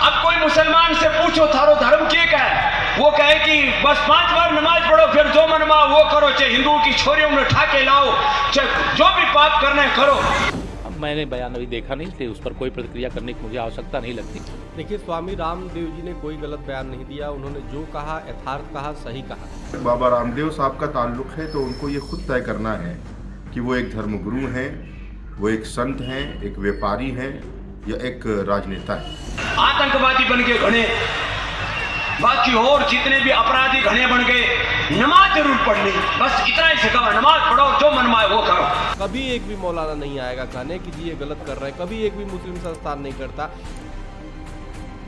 अब कोई मुसलमान से पूछो थारो धर्म के का है, वो कहे कि बस 5 बार नमाज पढ़ो, फिर जो मनवा वो करो, चाहे हिंदुओं की छोरियों में उठा के लाओ, चाहे जो भी पाप करना है करो। मैंने बयान अभी देखा नहीं, इसलिए उस पर कोई प्रतिक्रिया करने की मुझे आवश्यकता नहीं लगती। देखिए, स्वामी रामदेव जी ने कोई गलत बयान नहीं दिया। उन्होंने जो कहा यथार्थ कहा, सही कहा। बाबा रामदेव साहब का ताल्लुक है तो उनको ये खुद तय करना है कि वो एक धर्मगुरु हैं, वो एक संत हैं, एक व्यापारी हैं या एक राजनेता है। आतंकवादी बन के घने, बाकी और जितने भी अपराधी घने बन गए, नमाज जरूर पढ़नी, बस इतना ही सिखावा, नमाज पढ़ो, जो मनमाए वो करो। कभी एक भी मौलाना नहीं आएगा कहने कि जी ये गलत कर रहे हैं, कभी एक भी मुस्लिम संस्थान नहीं करता।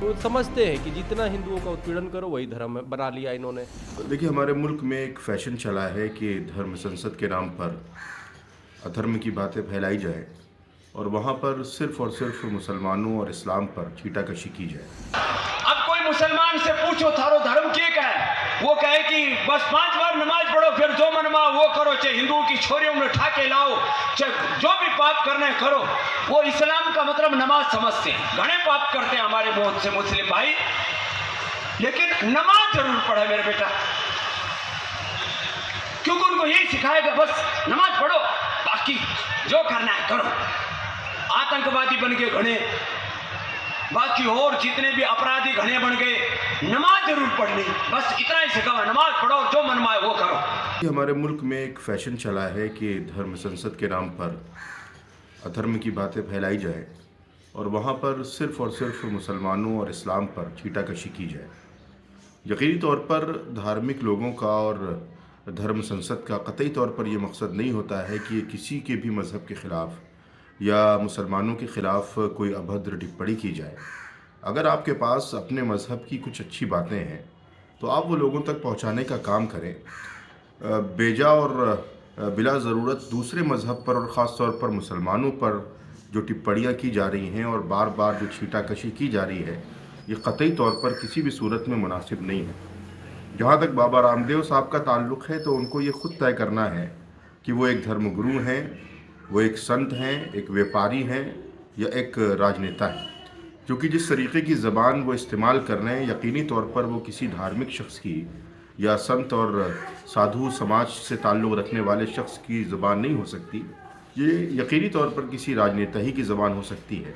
वो समझते हैं कि जितना हिंदुओं का उत्पीड़न करो वही धर्म बना लिया इन्होंने। देखिए, हमारे मुल्क में एक फैशन चला है कि धर्म संसद के नाम पर अधर्म की बातें फैलाई जाए और वहाँ पर सिर्फ और सिर्फ मुसलमानों और इस्लाम पर छीटाकशी की जाए। अब कोई मुसलमान से पूछो थारो धर्म के का है, वो कहे कि बस 5 बार नमाज पढ़ो, फिर जो मनवा वो करो, चाहे हिंदुओं की छोरियों में उठा के लाओ, चाहे जो भी पाप करना है करो। वो इस्लाम का मतलब नमाज समझते हैं। घने पाप करते हैं हमारे बहुत से मुस्लिम भाई, लेकिन नमाज जरूर पढ़े मेरे बेटा, क्योंकि उनको यही सिखाएगा, बस नमाज पढ़ो, बाकी जो करना है करो। आतंकवादी बन के घने, बाकी और जितने भी अपराधी घने बन गए, नमाज जरूर पढ़नी, बस इतना ही सिखावा, नमाज पढ़ो, जो मनमाए वो करो। हमारे मुल्क में एक फैशन चला है कि धर्म संसद के नाम पर अधर्म की बातें फैलाई जाए और वहाँ पर सिर्फ और सिर्फ मुसलमानों और इस्लाम पर छीटाकशी की जाए। यकीनी तौर पर धार्मिक लोगों का और धर्म संसद का कतई तौर पर यह मकसद नहीं होता है कि किसी के भी मज़हब के ख़िलाफ़ या मुसलमानों के ख़िलाफ़ कोई अभद्र टिप्पणी की जाए। अगर आपके पास अपने मज़हब की कुछ अच्छी बातें हैं तो आप वो लोगों तक पहुंचाने का काम करें। बेजा और बिला ज़रूरत दूसरे मज़हब पर और ख़ास तौर पर मुसलमानों पर जो टिप्पणियाँ की जा रही हैं और बार बार जो छीटाकशी की जा रही है, ये कतई तौर पर किसी भी सूरत में मुनासिब नहीं है। जहाँ तक बाबा रामदेव साहब का ताल्लुक़ है तो उनको ये खुद तय करना है कि वो एक धर्मगुरु हैं, वो एक संत हैं, एक व्यापारी हैं या एक राजनेता है। क्योंकि जिस तरीके की ज़बान वो इस्तेमाल कर रहे हैं, यकीनी तौर पर वो किसी धार्मिक शख्स की या संत और साधु समाज से ताल्लुक़ रखने वाले शख्स की ज़बान नहीं हो सकती। ये यकीनी तौर पर किसी राजनेता ही की ज़बान हो सकती है।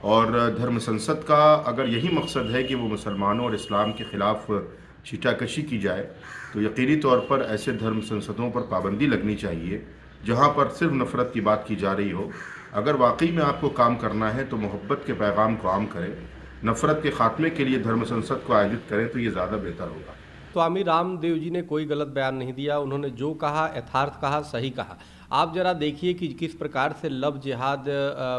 और धर्म संसद का अगर यही मकसद है कि वो मुसलमानों और इस्लाम के ख़िलाफ़ छीटाकशी की जाए तो यकीनी तौर पर ऐसे धर्म संसदों पर पाबंदी लगनी चाहिए जहाँ पर सिर्फ नफ़रत की बात की जा रही हो। अगर वाकई में आपको काम करना है तो मोहब्बत के पैगाम को आम करें, नफ़रत के ख़ात्मे के लिए धर्म संसद को आयोजित करें तो ये ज़्यादा बेहतर होगा। स्वामी रामदेव जी ने कोई गलत बयान नहीं दिया। उन्होंने जो कहा यथार्थ कहा, सही कहा। आप जरा देखिए कि किस प्रकार से लव जिहाद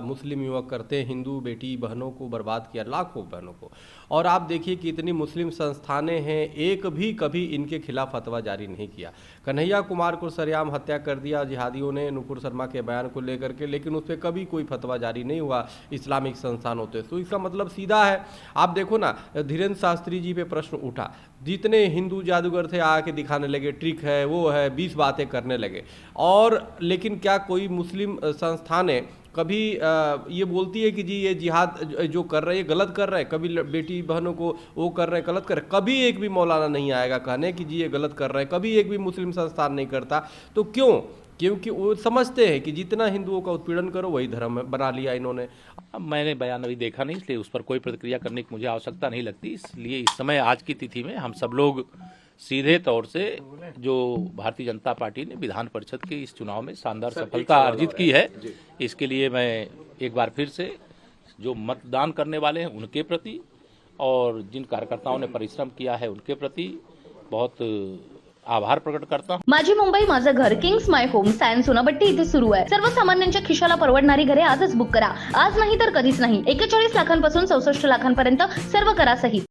मुस्लिम युवक करते हैं, हिंदू बेटी बहनों को बर्बाद किया, लाखों बहनों को। और आप देखिए कि इतनी मुस्लिम संस्थानें हैं, एक भी कभी इनके खिलाफ फतवा जारी नहीं किया। कन्हैया कुमार को सरेआम हत्या कर दिया जिहादियों ने नुपुर शर्मा के बयान को लेकर के, लेकिन उस पर कभी कोई फतवा जारी नहीं हुआ इस्लामिक संस्थान होते। तो इसका मतलब सीधा है। आप देखो ना, धीरेन्द्र शास्त्री जी पे प्रश्न उठा, जितने हिंदू जादूगर थे आके दिखाने लगे, ट्रिक है वो है, 20 बातें करने लगे। और लेकिन क्या कोई मुस्लिम संस्थानें कभी ये बोलती है कि जी ये जिहाद जो कर रहे हैं गलत कर रहे हैं, कभी बेटी बहनों को वो कर रहे हैं गलत कर रहे हैं? कभी एक भी मौलाना नहीं आएगा कहने कि जी ये गलत कर रहे हैं, कभी एक भी मुस्लिम संस्थान नहीं करता। तो क्यों? क्योंकि वो समझते हैं कि जितना हिंदुओं का उत्पीड़न करो वही धर्म बना लिया इन्होंने। मैंने बयान अभी देखा नहीं, इसलिए उस पर कोई प्रतिक्रिया करने की मुझे आवश्यकता नहीं लगती। इसलिए इस समय आज की तिथि में हम सब लोग सीधे तौर से जो भारतीय जनता पार्टी ने विधान परिषद के इस चुनाव में शानदार सफलता अर्जित की है, इसके लिए मैं एक बार फिर से जो मतदान करने वाले हैं उनके प्रति और जिन कार्यकर्ताओं ने परिश्रम किया है उनके प्रति बहुत आभार प्रकट करता हूं। माझी मुंबई माझं घर Kings my home science Sonapatti इथे सुरू आहे। सर्वसामान्यांच्या खिशाला परवडणारी घरे आजच बुक करा। आज नाही तर कधीच नाही। 41 लाखांपासून 64 लाखांपर्यंत सर्व करा सहित।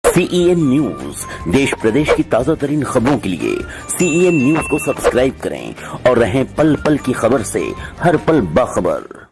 CEN न्यूज देश प्रदेश की ताजा तरीन खबरों के लिए CEN न्यूज को सब्सक्राइब करें और रहें पल पल की खबर से हर पल बाखबर।